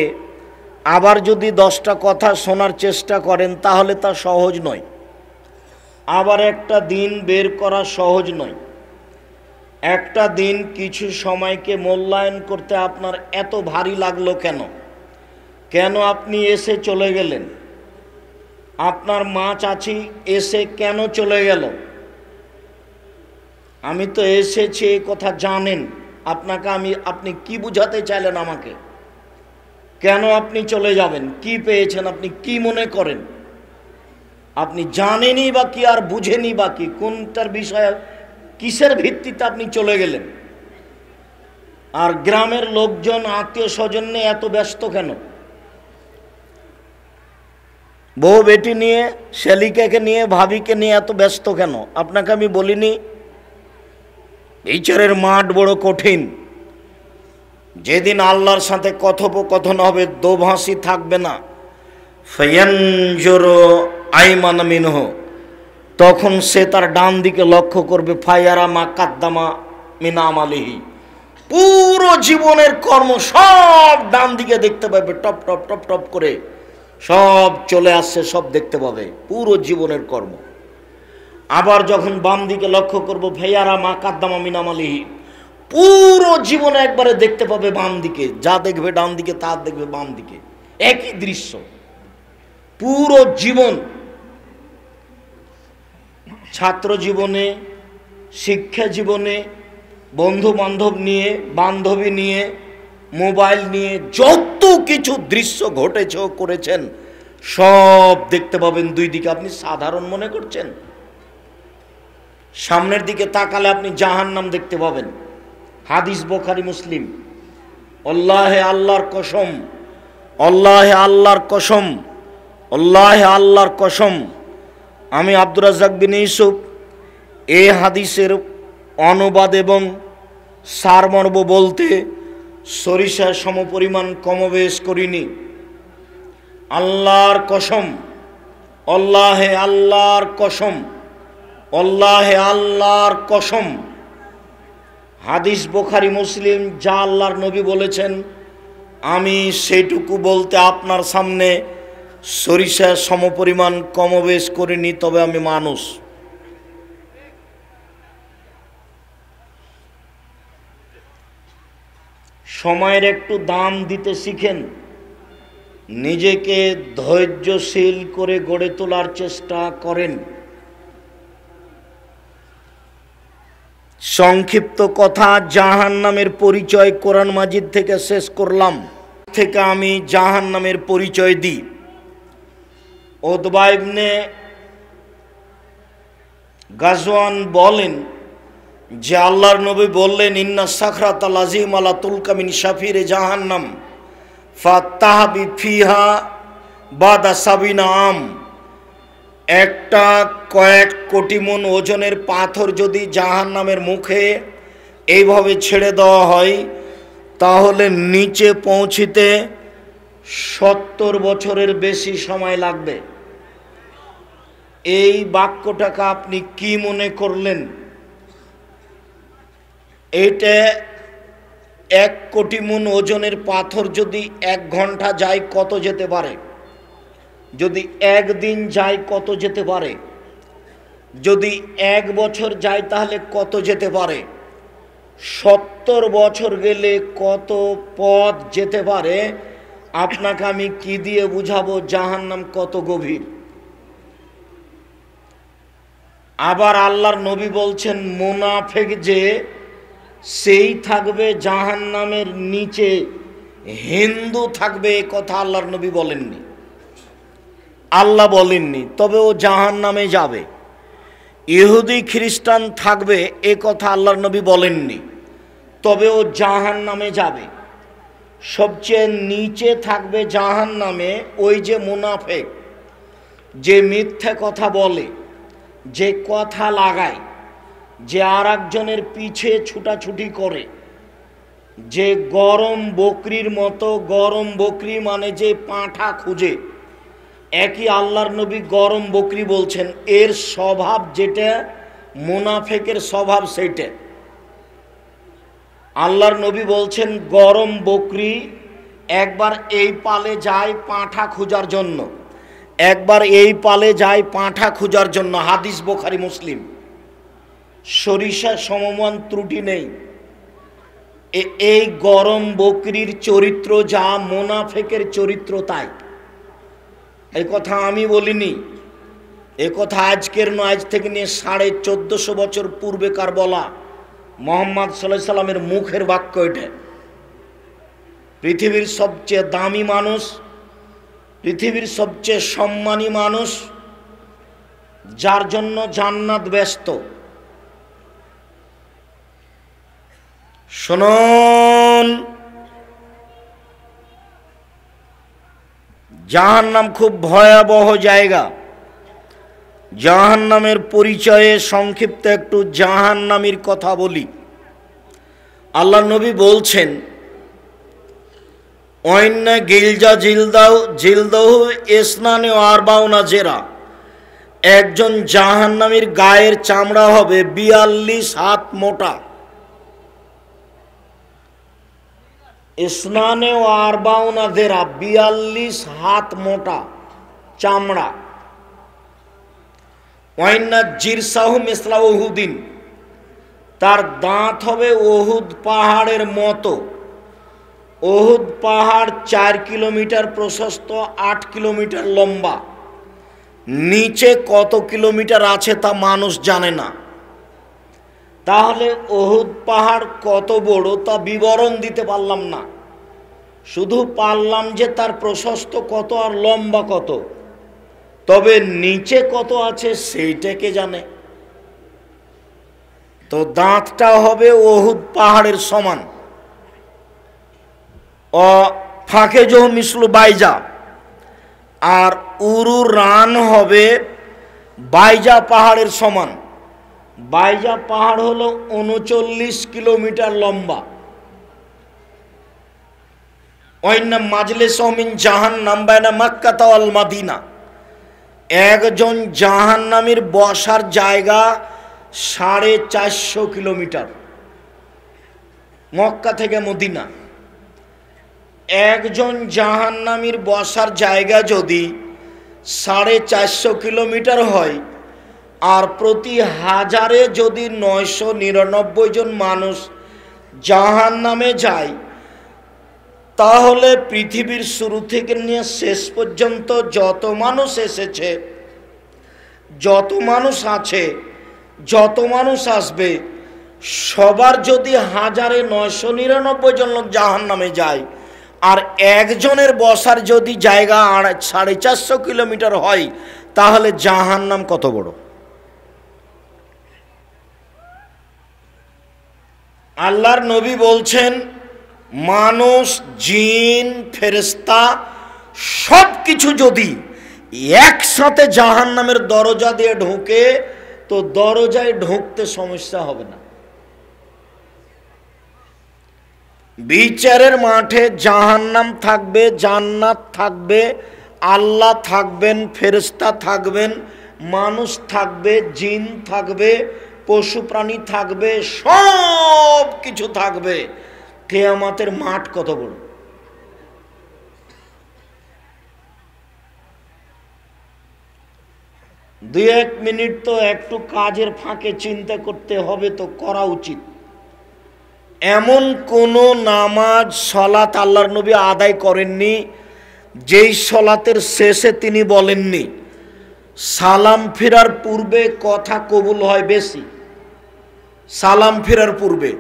আবার যদি 10টা কথা শোনার চেষ্টা করেন তাহলে তা সহজ নয়। আবার একটা দিন বের করা সহজ নয়। একটা দিন কিছু সময়কে মূল্যায়ন করতে আপনার এত ভারী লাগলো কেন? কেন আপনি এসে চলে গেলেন? আপনার মা চাচি এসে কেন চলে গেল? আমি তো এসেছি এই কথা জানেন। আপনি কি বুঝাতে চাইলেন আমাকে? কেন আপনি চলে যাবেন? কি পেয়েছেন? আপনি কি মনে করেন? আপনি জানেনই বা কি আর বুঝেনি বা কি? কোনটার বিষয়ে কিসের ভিত্তিতে আপনি চলে গেলেন? আর গ্রামের লোকজন আত্মীয় স্বজন নিয়ে এত ব্যস্ত কেন? বউ বেটি নিয়ে, শালিকাকে নিয়ে, ভাবিকে নিয়ে এত ব্যস্ত কেন? আপনাকে আমি বলিনি বিচারের মাঠ বড় কঠিন। যেদিন আল্লাহর সাথে কথোপকথন হবে, দোভাষী থাকবে না, ফায়ানজুরু আইমান মিনহু, তখন সে তার ডান দিকে লক্ষ্য করবে, ফায়ারা মা কাদ্দামা মিন আমালিহি, পুরো জীবনের কর্ম সব ডান দিকে দেখতে পাবে, টপ টপ টপ টপ করে সব চলে আসছে, সব দেখতে পাবে পুরো জীবনের কর্ম। আবার যখন বাম দিকে লক্ষ্য করব, ফায়ারা মা কাদ্দামা মিন আমালিহি, পুরো জীবনে একবারে দেখতে পাবে বাম দিকে, যা দেখবে ডান দিকে তা দেখবে বাম দিকে, একই দৃশ্য পুরো জীবন। ছাত্র জীবনে, শিক্ষা জীবনে, বন্ধু বান্ধব নিয়ে, বান্ধবী নিয়ে, মোবাইল নিয়ে যত কিছু দৃশ্য ঘটেছে ও করেছেন সব দেখতে পাবেন দুই দিকে। আপনি সাধারণ মনে করছেন? সামনের দিকে তাকালে আপনি জাহান্নাম দেখতে পাবেন। হাদিস বুখারী মুসলিম। আল্লাহে আল্লাহর কসম, আল্লাহে আল্লাহর কসম, আল্লাহে আল্লাহর কসম, আমি আব্দুর রাজ্জাক বিন ইউসুফ এই হাদিসের অনুবাদ এবং সারমর্ম বলতে সরিষার সমপরিমাণ কমবেশ করিনি। আল্লাহর কসম, আল্লাহে আল্লাহর কসম, আল্লাহে আল্লাহর কসম। হাদিস বুখারী মুসলিম, যা আল্লাহর নবী বলেছেন আমি সেইটুকু বলতে আপনার সামনে সরিষার সমপরিমাণ কমবেশ করিনি, তবে আমি মানুষ। সময়ের একটু দাম দিতে শিখেন, নিজেকে ধৈর্যশীল করে গড়ে তোলার চেষ্টা করেন। সংক্ষিপ্ত কথা, জাহান্নামের পরিচয় কোরআন মাজিদ থেকে শেষ করলাম। থেকে আমি জাহান্নামের পরিচয় দিই। উতবা ইবনে গাজওয়ান বলেন যে আল্লাহর নবী বললেন, ইন্না সাখরাতাল আযীম আলা তুলকা মিন শাফিরে জাহান্নাম ফাতাহাবি ফিহা বাদা সাবিনা আম। একটা কয়েক কোটি মন ওজনের পাথর যদি জাহান্নামের মুখে এইভাবে ছেড়ে দেওয়া হয় তাহলে নিচে পৌঁছিতে 70 বছরের বেশি সময় লাগবে। এই বাক্যটাকে আপনি কি মনে করলেন? এটা 1 কোটি মন ওজনের পাথর যদি 1 ঘন্টা যায় কত যেতে পারে? যদি 1 দিন যায় কত যেতে পারে? যদি 1 বছর যায় তাহলে কত যেতে পারে? 70 বছর গেলে কত পথ যেতে পারে? আপনাকে আমি কি দিয়ে বুঝাবো জাহান্নাম কত গভীর? আবার আল্লাহর নবী বলছেন মুনাফিক যে সেই থাকবে জাহান্নামের নিচে, হিন্দু থাকবে, এ কথা আল্লাহর নবী বলেননি, আল্লাহ বলেননি, তবে ও জাহান্নামে যাবে। ইহুদি খ্রিস্টান থাকবে, এ কথা আল্লাহর নবী বলেননি, তবে ও জাহান্নামে যাবে। সবচেয়ে নিচে থাকবে জাহান্নামে ওই যে মুনাফিক, যে মিথ্যে কথা বলে, যে কথা লাগায়, যে আর একজনের পিছে ছুটাছুটি করে, যে গরম বকরির মতো, গরম বকরি মানে যে পাঁঠা খুঁজে, একই আল্লাহর নবী গরম বকরি বলছেন। এর স্বভাব যেটা, মুনাফিকের স্বভাব সেইটা। আল্লাহর নবী বলছেন গরম বকরি একবার এই পালে যায় পাঁঠা খোঁজার জন্য, একবার এই পালে যায় পাঁঠা খোঁজার জন্য। হাদিস বুখারী মুসলিম, সরিষা সমমান ত্রুটি নেই। এই গরম বকরির চরিত্র যা, মুনাফিকের চরিত্র তাই। এই কথা আমি বলিনি, এ কথা আজকের নয়, আজ থেকে নিয়ে 1450 বছর পূর্বেকার বলা, মুহাম্মদ সাল্লাল্লাহু আলাইহি সাল্লামের মুখের বাক্য এটা। পৃথিবীর সবচেয়ে দামি মানুষ, পৃথিবীর সবচেয়ে সম্মানী মানুষ, যার জন্য জান্নাত ব্যস্ত, শুনুন, জাহান্নাম খুব ভয়াবহ জায়গা। জাহান্নামের পরিচয়ে সংক্ষিপ্ত একটু জাহান্নামীর কথা বলি। আল্লাহ নবী বলছেন, ওয়াইন্না গিলজা জিলদাহু ইসনানে আরবাউনা জেরা, একজন জাহান্নামীর গায়ের চামড়া হবে 42 হাত মোটা। ইসনানে আরবাউনা জেরা, 42 হাত মোটা চামড়া। ওয়াইন্না জিরসাহু মিসলা উহুদিন, তার দাঁত হবে উহুদ পাহাড়ের মতো। উহুদ পাহাড় 4 কিলোমিটার প্রশস্ত, 8 কিলোমিটার লম্বা। নিচে কত কিলোমিটার আছে তা মানুষ জানে না। তাহলে উহুদ পাহাড় কত বড় তা বিবরণ দিতে পারলাম না, শুধু পারলাম যে তার প্রশস্ত কত আর লম্বা কত। তবে নিচে কত আছে সেইটাকে জানে। তো দাঁতটা হবে উহুদ পাহাড়ের সমান। ও ফাঁকে জহ মিসলু বাইজা, আর উরু রান হবে বাইজা পাহাড়ের সমান। বাইজা পাহাড় হলো 39 কিলোমিটার লম্বা। ওয়াইন্না মাজলিস মিন জাহান্নাম বাইনা মক্কা ওয়াল মদিনা, একজন জাহান্নামীর বসার জায়গা 450 কিলোমিটার, মক্কা থেকে মদিনা। একজন জাহান্নামীর বসার জায়গা যদি 450 কিলোমিটার হয়, আর প্রতি হাজারে যদি 999 জন মানুষ জাহান্নামে যায়, তাহলে পৃথিবীর শুরু থেকে নিয়ে শেষ পর্যন্ত যত মানুষ এসেছে, যত মানুষ আছে, যত মানুষ আসবে, সবার যদি হাজারে 999 জন লোক জাহান্নামে যায়, আর একজনের বসার যদি জায়গা 450 কিলোমিটার হয়, তাহলে জাহান্নাম কত বড়। আল্লাহর নবী বলছেন, মানুষ, জিন, ফেরেশতা সব কিছু যদি একসাথে জাহান্নামের দরজা দিয়ে ঢোকে, তো দরজায় ঢুকতে সমস্যা হবে না। বিচারের মাঠে জাহান্নাম থাকবে, জান্নাত থাকবে, আল্লাহ থাকবেন, ফেরেশতা থাকবেন, মানুষ থাকবে, জিন থাকবে, পশু প্রাণী থাকবে, সব কিছু থাকবে। কিয়ামতের মাঠ কত বড়। দুই এক মিনিট তো একটু কাজের ফাঁকে চিন্তা করতে হবে, তো করা উচিত। এমন কোন নামাজ, সলাত আল্লাহর নবী আদায় করেননি যেই সলাতের শেষে তিনি বলেননি সালাম ফেরার পূর্বে কথা কবুল হয় বেশি। সালাম ফেরার পূর্বে,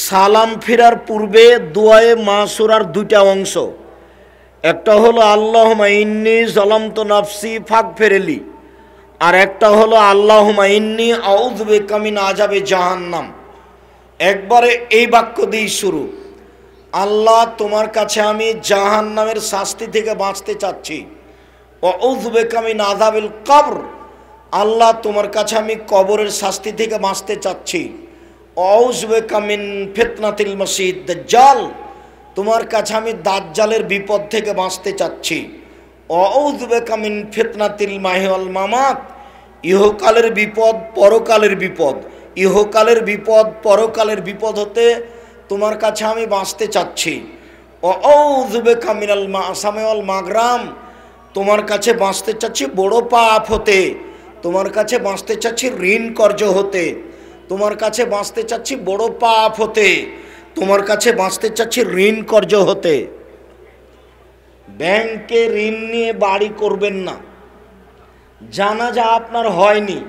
সালাম ফেরার পূর্বে দুআয়ে মাসুরার দুইটা অংশ, একটা হলো আল্লাহুম্মা ইন্নী যালামতু নাফসি ফাগফিরলি, আর একটা হলো আল্লাহুম্মা ইন্নী আউযু বিকা মিন আযাবে জাহান্নাম। একবারে এই বাক্য দিয়ে শুরু, আল্লাহ তোমার কাছে আমি জাহান্নামের শাস্তি থেকে বাঁচতে চাচ্ছি। আউযু বিকা মিন আযাবিল কবর, আল্লাহ তোমার কাছে আমি কবরের শাস্তি থেকে বাঁচতে চাচ্ছি। আউযু বিকা মিন ফিতনাতিল মাসিহিদ দাজ্জাল, তোমার কাছে আমি দাজ্জালের বিপদ থেকে বাঁচতে চাচ্ছি। আউযু বিকা মিন ফিতনাতিল মাহি ওয়াল মামাত, ইহকালের বিপদ পরকালের বিপদ, ইহকালের বিপদ পরকালের বিপদ হতে তোমার কাছে আমি বাঁচতে চাচ্ছি। আউযু বিকা মিনাল মাআসামি ওয়াল মাগরাম, তোমার কাছে বাঁচতে চাচ্ছি বড় পাপ হতে, তোমার কাছে বাঁচতে চাচ্ছি ঋণ কর্য হতে, তোমার কাছে বাঁচতে চাচ্ছি বড় পাপ হতে, তোমার কাছে বাঁচতে চাচ্ছি ঋণ কর্য হতে। ব্যাংকে ঋণ নিয়ে বাড়ি করবেন না। জানাজা আপনার হয়নি,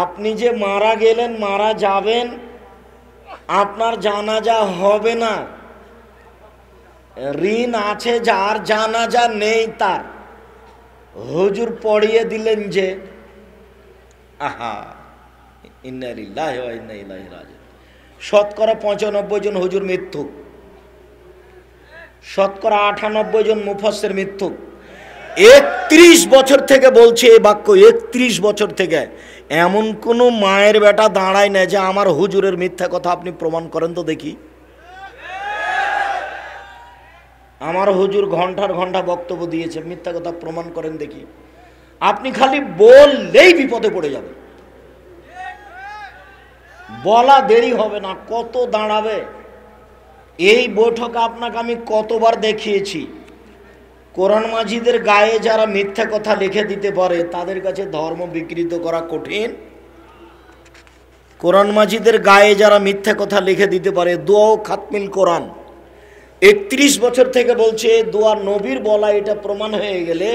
আপনি যে মারা গেলেন, মারা যাবেন, আপনার জানাজা হবে না। ঋণ আছে যার, জানাজা নেই তার। হুজুর পড়িয়ে দিলেন যে আহা ইন্না লিল্লাহি ওয়া ইন্না ইলাইহি রাজিউন, শতকরা 95 জন হুজুর মিথ্যুক, শতকরা 98 জন মুফাসসির মিথ্যুক। 31 বছর থেকে বলছে এই বাক্য, 31 বছর থেকে এমন কোনো মায়ের বেটা দাঁড়ায় না যে আমার হুজুরের মিথ্যা কথা আপনি প্রমাণ করেন তো দেখি। আমার হুজুর ঘন্টার ঘন্টা বক্তব্য দিয়েছে, মিথ্যা কথা প্রমাণ করেন দেখি। আপনি খালি বললেই বিপদে পড়ে যাবেন, বলা দেরি হবে না, কত দাঁড়াবে। এই বৈঠক আপনাকে আমি কতবার দেখিয়েছি। কোরআন মাজিদের গায়ে যারা মিথ্যা কথা লিখে দিতে পারে তাদের কাছে ধর্ম বিকৃত করা কঠিন। কোরআন মাজিদের গায়ে যারা মিথ্যা কথা লিখে দিতে পারে, দোয়া ও খাতমিল কোরআন 31 বছর থেকে বলছে দোয়া নবীর বলা, এটা প্রমাণ হয়ে গেলে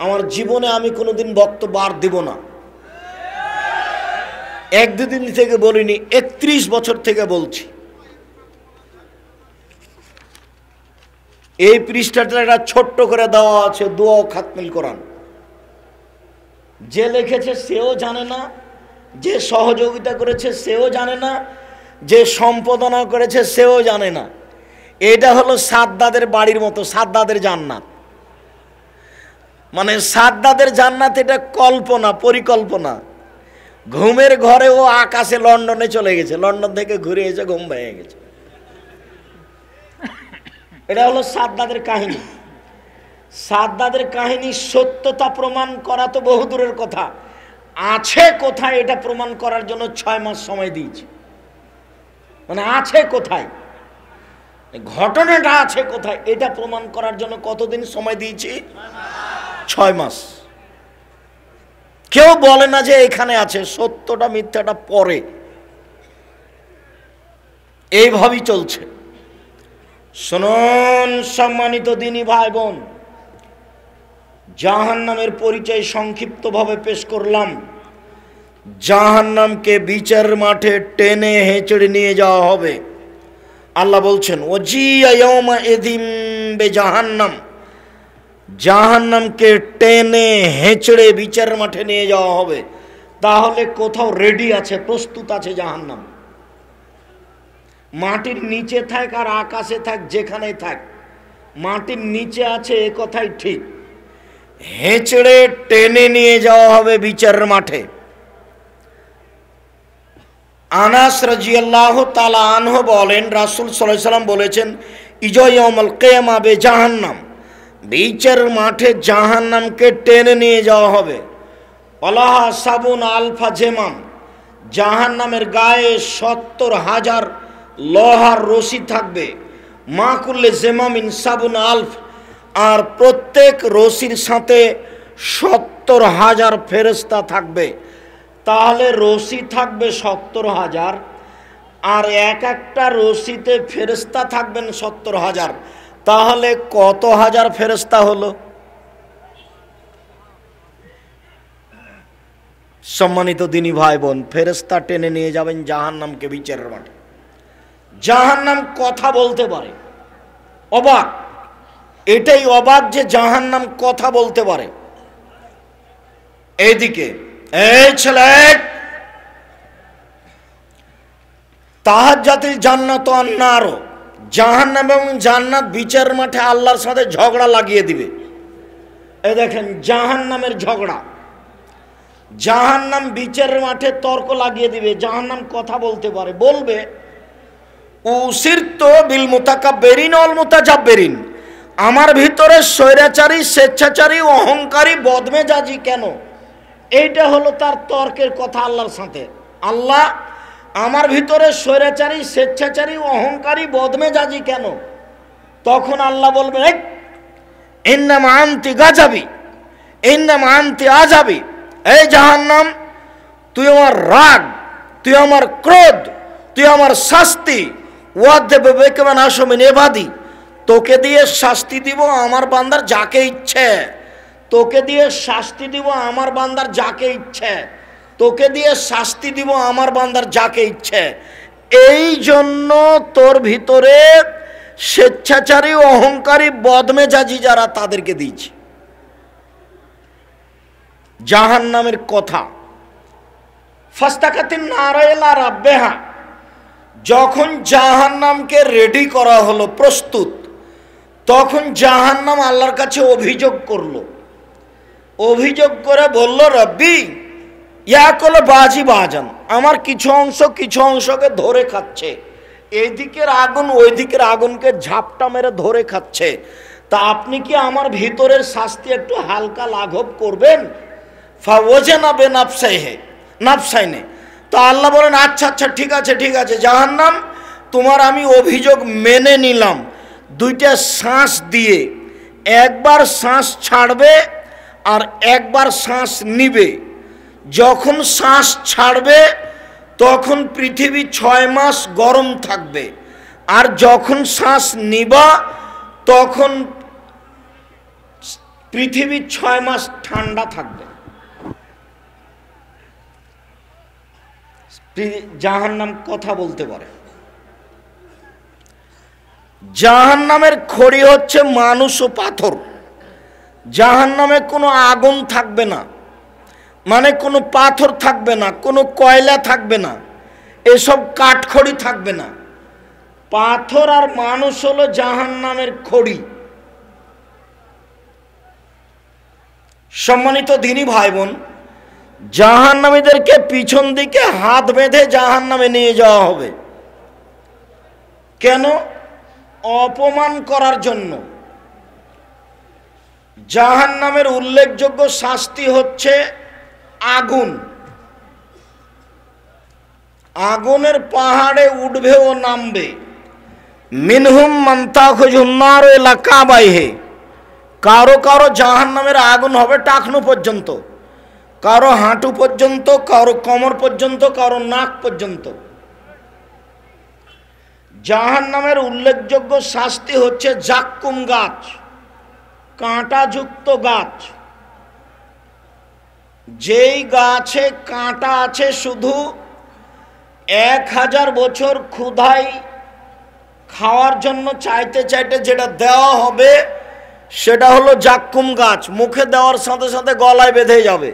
আমার জীবনে আমি কোনোদিন বক্তব্য আর দেব না। এক দুদিন থেকে বলিনি, 31 বছর থেকে বলছি। এই পৃষ্ঠাটা একটা ছোট্ট করে দেওয়া আছে, দোয়া ও খাতমিল কোরআন। যে লিখেছে সেও জানে না, যে সহযোগিতা করেছে সেও জানে না, যে সম্পাদনা করেছে সেও জানে না। এটা হলো সাদ্দাদের বাড়ির মতো, সাদ্দাদের জান্নাত। মানে সাদ্দাদের জান্নাত এটা কল্পনা, পরিকল্পনা। ঘুমের ঘরে ও আকাশে লন্ডনে চলে গেছে, লন্ডন থেকে ঘুরে এসে ঘুম ভেঙে গেছে। এটা হলো সাদ্দাদের কাহিনী। সাদ্দাদের কাহিনী সত্যতা প্রমাণ করা তো বহুদূরের কথা, আছে কোথায় এটা প্রমাণ করার জন্য 6 মাস সময় দিয়েছি। মানে আছে কোথায়, ঘটনাটা আছে কোথায়, এটা প্রমাণ করার জন্য কতদিন সময় দিয়েছি? 6 মাস। কেউ বলে না যে এখানে আছে, সত্যটা মিথ্যাটা পরে। এইভাবেই চলছে। শুনুন সম্মানিত দিনী ভাই বোন, জাহান্নামের পরিচয় সংক্ষিপ্তভাবে পেশ করলাম। জাহান্নামকে বিচার মাঠে টেনে হেঁচড়ে নিয়ে যাওয়া হবে। আল্লাহ বলছেন ওয়াজিয়া ইয়াউমা ইযিম বিজাহান্নাম, জাহান্নামকে টেনে হেঁচড়ে বিচার মাঠে নিয়ে যাওয়া হবে। তাহলে কোথাও রেডি আছে, প্রস্তুত আছে জাহান্নাম। মাটির নিচে থাক আর আকাশে থাক, যেখানেই থাক, মাটির নিচে আছে এ কথাই ঠিক। হেঁচড়ে টেনে নিয়ে যাওয়া হবে বিচারের মাঠে। আনাস রাদিয়াল্লাহু তাআলা আনহু বলেন, রাসূল সাল্লাল্লাহু আলাইহি ওয়াসাল্লাম বলেছেন, ইজা ইয়াউমুল কিয়ামা বিজাহান্নাম, বিচারের মাঠে জাহান্নামকে টেনে নিয়ে যাওয়া হবে। আলাহা সাবুন আলফা জেমাম, জাহান্নামের গায়ে 70,000 লোহার রশি থাকবে। মা কুল্লে জেমামিন সাবুন আলফ, আর প্রত্যেক রশির সাথে 70,000 ফেরেশতা থাকবে। তাহলে রশি থাকবে 70,000, আর এক একটা রশিতে ফেরেশতা থাকবেন 70,000। তাহলে কত হাজার ফেরেশতা হলো? সম্মানিত দিনী ভাই বোন, ফেরেশতা টেনে নিয়ে যাবেন জাহান্নামকে বিচারের মাঠে। জাহান্নাম কথা বলতে পারে, অবাক। এটাই অবাক যে জাহান্নাম কথা বলতে পারে। এইদিকে এই ছেলে, তাহাজ্জাতিল জান্নাতু আন-নার, জাহান্নাম এবং জান্নাত বিচার মাঠে আল্লাহর সাথে ঝগড়া লাগিয়ে দিবে। এই দেখেন জাহান্নামের ঝগড়া, জাহান্নাম বিচারের মাঠে তর্ক লাগিয়ে দিবে। জাহান্নাম কথা বলতে পারে, বলবে উসিরতু বিল মুতাকাব্বিরিন ওয়াল মুতাজাব্বিরিন, আমার ভিতরে স্বৈরাচারী, স্বেচ্ছাচারী, অহংকারী, বদমেজাজি কেন? এইটা হলো তার তর্কের কথা আল্লাহর সাথে। আল্লাহ, আমার ভিতরে স্বৈরাচারী, স্বেচ্ছাচারী, অহংকারী, বদমেজাজি কেন? তখন আল্লাহ বলবে ইন্নামা আনতি গাজাবি, ইন্নামা আনতি আজাবি। এই জাহান্নাম, তুই আমার রাগ, তুই আমার ক্রোধ, তুই আমার শাস্তি। ওয়াদেবে বেকেমান আশমিন এবাদি, তোকে দিয়ে শাস্তি দিব আমার বান্দার যাকে ইচ্ছে, তোকে দিয়ে শাস্তি দিব আমার বান্দার যাকে ইচ্ছে, তোকে দিয়ে শাস্তি দিব আমার বান্দার যাকে ইচ্ছে। এই জন্য তোর ভিতরে স্বেচ্ছাচারী, অহংকারী, বদমেজাজি যারা, তাদেরকে দিয়েছি। জাহান্নামের কথা। ফাস্তাকাতিন নারা ইলা রাব্বিহা, যখন জাহান্নামকে রেডি করা হলো, প্রস্তুত, তখন জাহান্নাম আল্লাহর কাছে অভিযোগ করলো। অভিযোগ করে বলল, রব্বি ইয়াকুল বাজি বাজান, আমার কিছু অংশকে ধরে খাচ্ছে, এই দিকের আগুন ওই দিকের আগুনকে ঝাপটা মেরে ধরে খাচ্ছে। তা আপনি কি আমার ভিতরের শাস্তি একটু হালকা লাঘব করবেন? ফাওয়াজানা বেনাফসাইহি নাফসাইনে। তো আল্লাহ বলেন, আচ্ছা আচ্ছা, ঠিক আছে ঠিক আছে জাহান্নাম, তোমার আমি অভিযোগ মেনে নিলাম। দুইটা শ্বাস দিয়ে, একবার শ্বাস ছাড়বে আর একবার শ্বাস নিবে। যখন শ্বাস ছাড়বে তখন পৃথিবী 6 মাস গরম থাকবে, আর যখন শ্বাস নিবা তখন পৃথিবী 6 মাস ঠান্ডা থাকবে। জাহান্নাম কথা বলতে পারে। জাহান্নামের খড়ি হচ্ছে মানুষ ও পাথর। জাহান্নামে কোনো আগুন থাকবে না, মানে কোনো পাথর থাকবে না, কোনো কয়লা থাকবে না, এসব কাঠখড়ি থাকবে না। পাথর আর মানুষ হলো জাহান্নামের খড়ি। সম্মানিত দ্বীনি ভাই বোন, জাহান্নামীদেরকে পিছন দিকে হাত বেঁধে জাহান্নামে নিয়ে যাওয়া হবে। কেন? অপমান করার জন্য। জাহান্নামের উল্লেখযোগ্য শাস্তি হচ্ছে আগুন। আগুনের পাহাড়ে উঠবে ও নামবে। মিনহুম মান তাখুযুন নার ইলা কাবাইহি, কারো কারো জাহান্নামের আগুন হবে টাকনু পর্যন্ত, কারো হাঁটু পর্যন্ত, কারো কোমর পর্যন্ত, কারো নাক পর্যন্ত। জাহান্নামের উল্লেখযোগ্য শাস্তি হচ্ছে জাক্কুম গাছ, কাঁটাযুক্ত গাছ। যেই গাছে কাঁটা আছে, শুধু 1000 বছর ক্ষুধায় খাওয়ার জন্য চাইতে চাইতে যেটা দেওয়া হবে সেটা হলো জাক্কুম গাছ। মুখে দেওয়ার সাথে সাথে গলায় বেঁধে যাবে,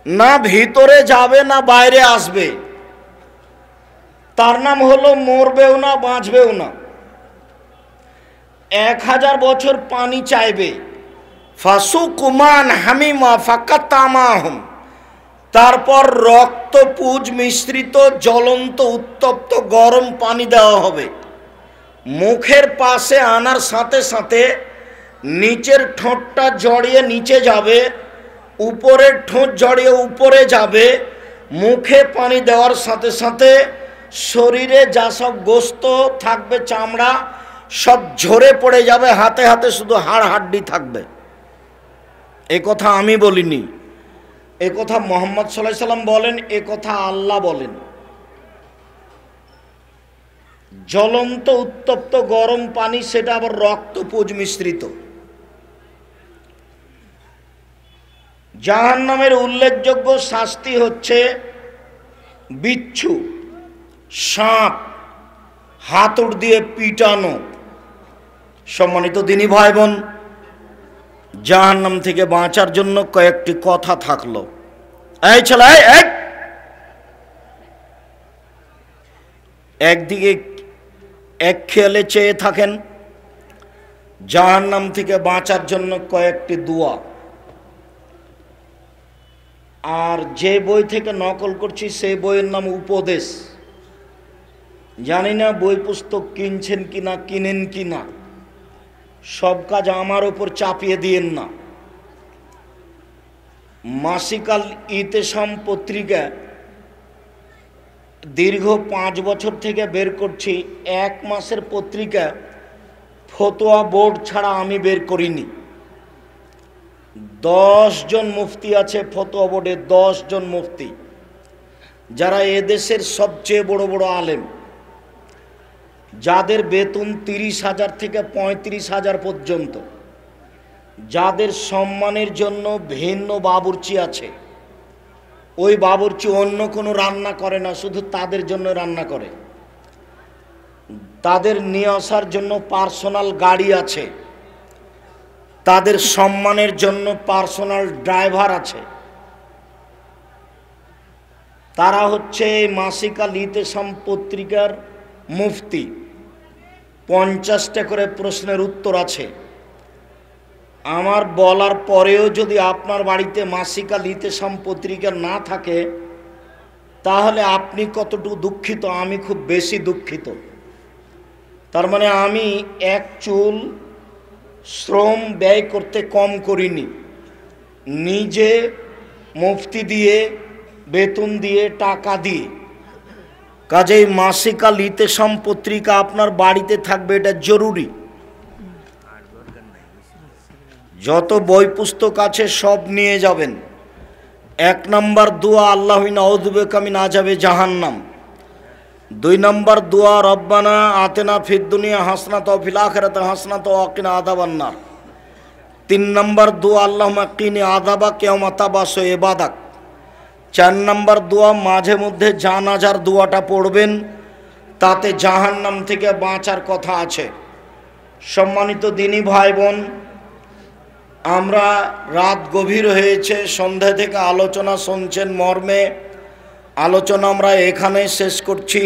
না ভিতরে যাবে না বাইরে আসবে। তার নাম হলো মরবেও না বাঁচবেও না। 1000 বছর পানি চাইবে। ফাসুকুমান হামিমা ফাকাতামাহুম, তারপর রক্তপুঁজ মিশ্রিত জ্বলন্ত উত্তপ্ত গরম পানি দেওয়া হবে। মুখের পাশে আনার সাথে সাথে নিচের ঠোঁটটা জড়িয়ে নিচে যাবে, উপরের ঠোঁট জড়িয়ে উপরে যাবে। মুখে পানি দেওয়ার সাথে সাথে শরীরে যা সব গোস্ত থাকবে, চামড়া সব ঝরে পড়ে যাবে, হাতে হাতে শুধু হাড় হাড্ডি থাকবে। এ কথা আমি বলিনি, এ কথা মুহাম্মদ সাল্লাল্লাহু আলাইহি সাল্লাম বলেন, এ কথা আল্লাহ বলেন। জ্বলন্ত উত্তপ্ত গরম পানি, সেটা আবার রক্তপুঁজ মিশ্রিত। জাহান্নামের উল্লেখযোগ্য শাস্তি হচ্ছে বিচ্ছু, সাপ, হাতুড় দিয়ে পিটানো। সম্মানিত দ্বীনি ভাই বোন, জাহান্নাম থেকে বাঁচার জন্য কয়েকটি কথা থাকলো। এই ছেলে, একদিকে এক খেয়ালে চেয়ে থাকেন জাহান্নাম থেকে বাঁচার জন্য কয়েকটি দোয়া। আর যে বই থেকে নকল করছি সেই বইয়ের নাম উপদেশ। জানি না বই পুস্তক কিনছেন কিনা, কিনেন কিনা, সব কাজ আমার ওপর চাপিয়ে দিয়েন না। মাসিকাল ইতেসাম পত্রিকা দীর্ঘ 5 বছর থেকে বের করছি। 1 মাসের পত্রিকা ফতোয়া বোর্ড ছাড়া আমি বের করিনি। 10 জন মুফতি আছে ফতোয়া বোর্ডে, 10 জন মুফতি, যারা এদেশের সবচেয়ে বড় বড় আলেম, যাদের বেতন 30,000 থেকে 35,000 পর্যন্ত, যাদের সম্মানের জন্য ভিন্ন বাবুর্চি আছে। ওই বাবুর্চি অন্য কোনো রান্না করে না, শুধু তাদের জন্য রান্না করে। তাদের নিয়ে আসার জন্য পার্সোনাল গাড়ি আছে, তাদের সম্মানের জন্য পার্সোনাল ড্রাইভার আছে। তারা হচ্ছে মাসিকাল ইতেসাম পত্রিকার মুফতি। 50টা করে প্রশ্নের উত্তর আছে। আমার বলার পরেও যদি আপনার বাড়িতে মাসিকাল ইতেসাম পত্রিকা না থাকে, তাহলে আপনি কতটুকু দুঃখিত, আমি খুব বেশি দুঃখিত। তার মানে আমি এক চুল শ্রম ব্যয় করতে কম করিনি। নিজে মুফতি দিয়ে, বেতন দিয়ে, টাকা দিয়ে। কাজেই মাসিকাল ইতেসাম পত্রিকা আপনার বাড়িতে থাকবে, এটা জরুরি। যত বই পুস্তক আছে সব নিয়ে যাবেন। 1 নম্বর দোয়া আল্লাহুম্মা আউযু বিকা মিন আযাবি জাহান্নাম। 2 নম্বর দোয়া রব্বানা আতিনা ফিদ দুনিয়া হাসানাতাও ওয়া ফিল আখিরাতি হাসানাতাও ওয়া কিনা আযাবান্নার। 3 নম্বর দোয়া আল্লাহুম্মা কিনি আযাবাক ইয়াওমা তাবাসু ইবাদাক। 4 নম্বর দোয়া মাঝে মধ্যে জানাজার দোয়াটা পড়বেন, তাতে জাহান্নাম থেকে বাঁচার কথা আছে। সম্মানিত দিনী ভাই বোন, আমরা রাত গভীর হয়েছে, সন্ধ্যা থেকে আলোচনা শুনছেন মর্মে। আলোচনা আমরা এখানে শেষ করছি।